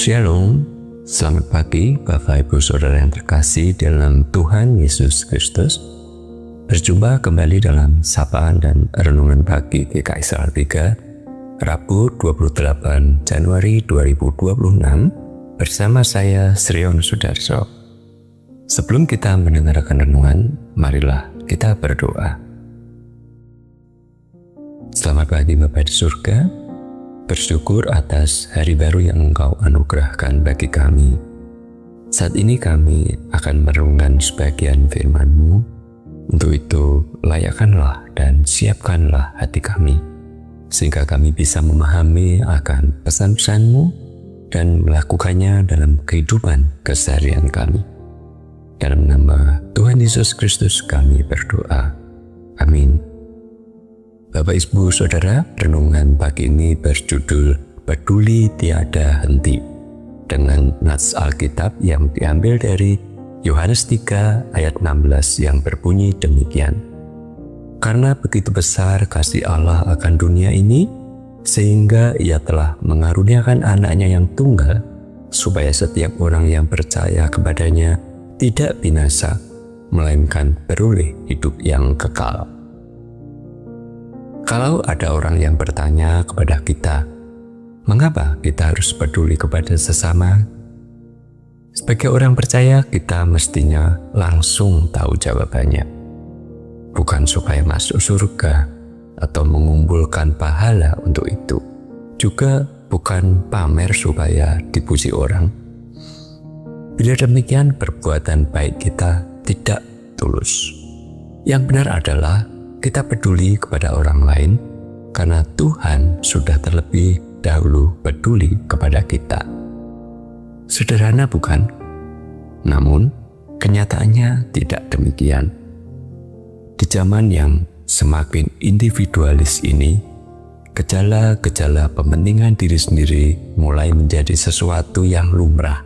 Shalom, selamat pagi Bapak Ibu Saudara yang terkasih dalam Tuhan Yesus Kristus. Berjumpa kembali dalam sapaan dan renungan pagi GKI Salatiga, Rabu 28 Januari 2026 bersama saya Srion Sudarso. Sebelum kita mendengarkan renungan, marilah kita berdoa. Selamat pagi Bapa di surga. Bersyukur atas hari baru yang Engkau anugerahkan bagi kami. Saat ini kami akan merenungkan sebagian firman-Mu. Untuk itu, layakkanlah dan siapkanlah hati kami, sehingga kami bisa memahami akan pesan-pesan-Mu dan melakukannya dalam kehidupan keseharian kami. Dalam nama Tuhan Yesus Kristus kami berdoa. Amin. Bapak Ibu Saudara, renungan pagi ini berjudul Peduli Tiada Henti, dengan nats Alkitab yang diambil dari Yohanes 3 ayat 16 yang berbunyi demikian. Karena begitu besar kasih Allah akan dunia ini, sehingga Ia telah mengaruniakan anaknya yang tunggal, supaya setiap orang yang percaya kepadanya tidak binasa, melainkan beroleh hidup yang kekal. Kalau ada orang yang bertanya kepada kita, mengapa kita harus peduli kepada sesama? Sebagai orang percaya, kita mestinya langsung tahu jawabannya. Bukan supaya masuk surga atau mengumpulkan pahala untuk itu. Juga bukan pamer supaya dipuji orang. Bila demikian, perbuatan baik kita tidak tulus. Yang benar adalah kita peduli kepada orang lain karena Tuhan sudah terlebih dahulu peduli kepada kita. Sederhana bukan? Namun, kenyataannya tidak demikian. Di zaman yang semakin individualis ini, gejala-gejala kepentingan diri sendiri mulai menjadi sesuatu yang lumrah.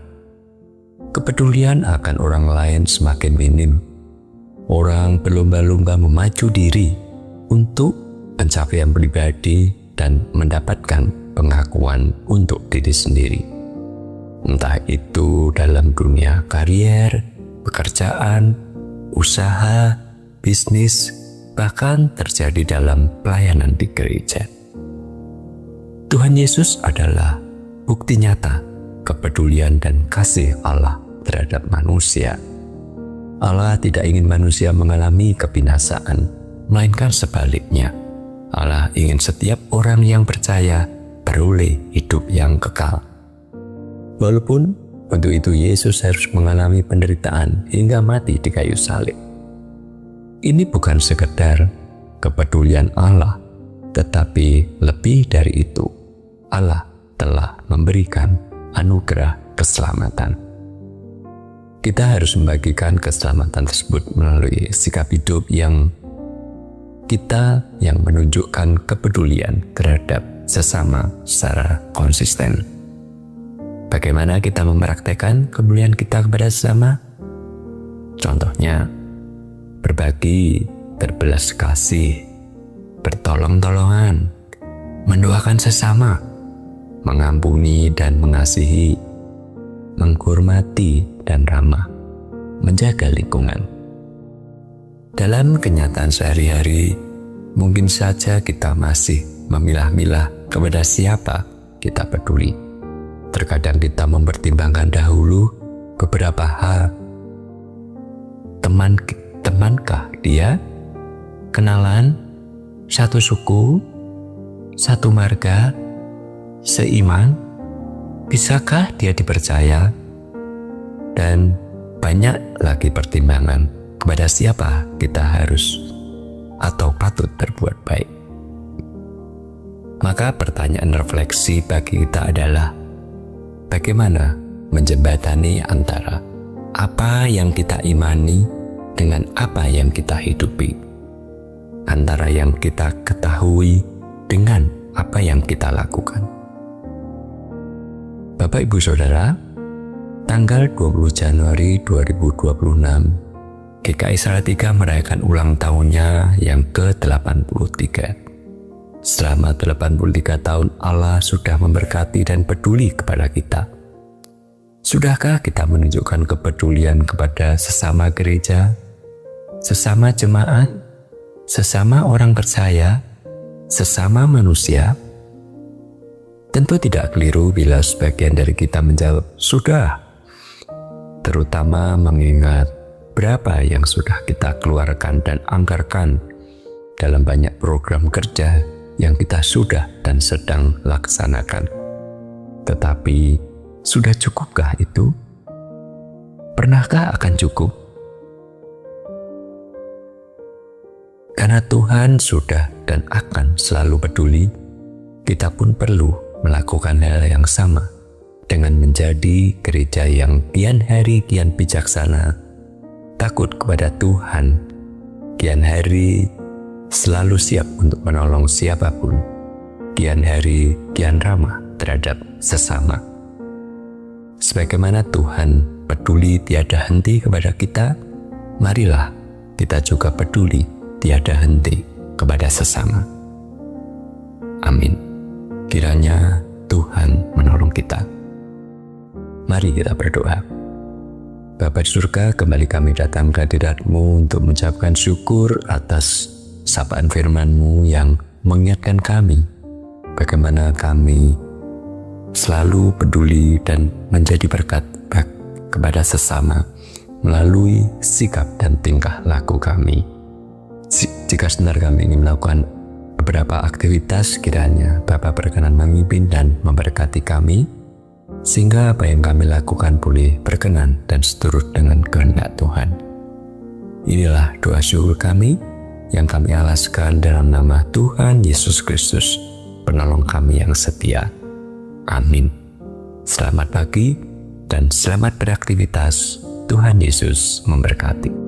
Kepedulian akan orang lain semakin minim. Orang berlomba-lomba memacu diri untuk pencapaian pribadi dan mendapatkan pengakuan untuk diri sendiri. Entah itu dalam dunia karier, pekerjaan, usaha, bisnis, bahkan terjadi dalam pelayanan di gereja. Tuhan Yesus adalah bukti nyata kepedulian dan kasih Allah terhadap manusia. Allah tidak ingin manusia mengalami kebinasaan, melainkan sebaliknya. Allah ingin setiap orang yang percaya beroleh hidup yang kekal. Walaupun untuk itu Yesus harus mengalami penderitaan hingga mati di kayu salib. Ini bukan sekedar kepedulian Allah, tetapi lebih dari itu, Allah telah memberikan anugerah keselamatan. Kita harus membagikan keselamatan tersebut melalui sikap hidup yang menunjukkan kepedulian terhadap sesama secara konsisten. Bagaimana kita mempraktekkan kepedulian kita kepada sesama? Contohnya, berbagi, berbelas kasih, bertolong-tolongan, mendoakan sesama, mengampuni dan mengasihi, menghormati dan ramah, menjaga lingkungan. Dalam kenyataan sehari-hari, mungkin saja kita masih memilah-milah kepada siapa kita peduli. Terkadang kita mempertimbangkan dahulu beberapa hal. Temankah dia? Kenalan? Satu suku? Satu marga? Seiman? Bisakah dia dipercaya? Dan banyak lagi pertimbangan kepada siapa kita harus atau patut berbuat baik. Maka pertanyaan refleksi bagi kita adalah, bagaimana menjembatani antara apa yang kita imani dengan apa yang kita hidupi, antara yang kita ketahui dengan apa yang kita lakukan. Bapak Ibu Saudara, tanggal 20 Januari 2026, GKI Salatiga merayakan ulang tahunnya yang ke-83. Selama 83 tahun Allah sudah memberkati dan peduli kepada kita. Sudahkah kita menunjukkan kepedulian kepada sesama gereja, sesama jemaat, sesama orang percaya, sesama manusia? Tentu tidak keliru bila sebagian dari kita menjawab, sudah. Terutama mengingat berapa yang sudah kita keluarkan dan anggarkan dalam banyak program kerja yang kita sudah dan sedang laksanakan. Tetapi, sudah cukupkah itu? Pernahkah akan cukup? Karena Tuhan sudah dan akan selalu peduli, kita pun perlu melakukan hal yang sama dengan menjadi gereja yang kian hari kian bijaksana, takut kepada Tuhan, kian hari selalu siap untuk menolong siapapun, kian hari kian ramah terhadap sesama. Sebagaimana Tuhan peduli tiada henti kepada kita, marilah kita juga peduli tiada henti kepada sesama. Amin. Kiranya Tuhan menolong kita. Mari kita berdoa. Bapa di surga, kembali kami datang ke hadirat-Mu untuk mengucapkan syukur atas sapaan firman-Mu yang mengingatkan kami bagaimana kami selalu peduli dan menjadi berkat kepada sesama melalui sikap dan tingkah laku kami. Jika sebentar kami ingin melakukan beberapa aktivitas, kiranya Bapa berkenan memimpin dan memberkati kami, sehingga apa yang kami lakukan boleh berkenan dan seturut dengan kehendak Tuhan. Inilah doa syukur kami yang kami alaskan dalam nama Tuhan Yesus Kristus, penolong kami yang setia. Amin. Selamat pagi dan selamat beraktivitas. Tuhan Yesus memberkati.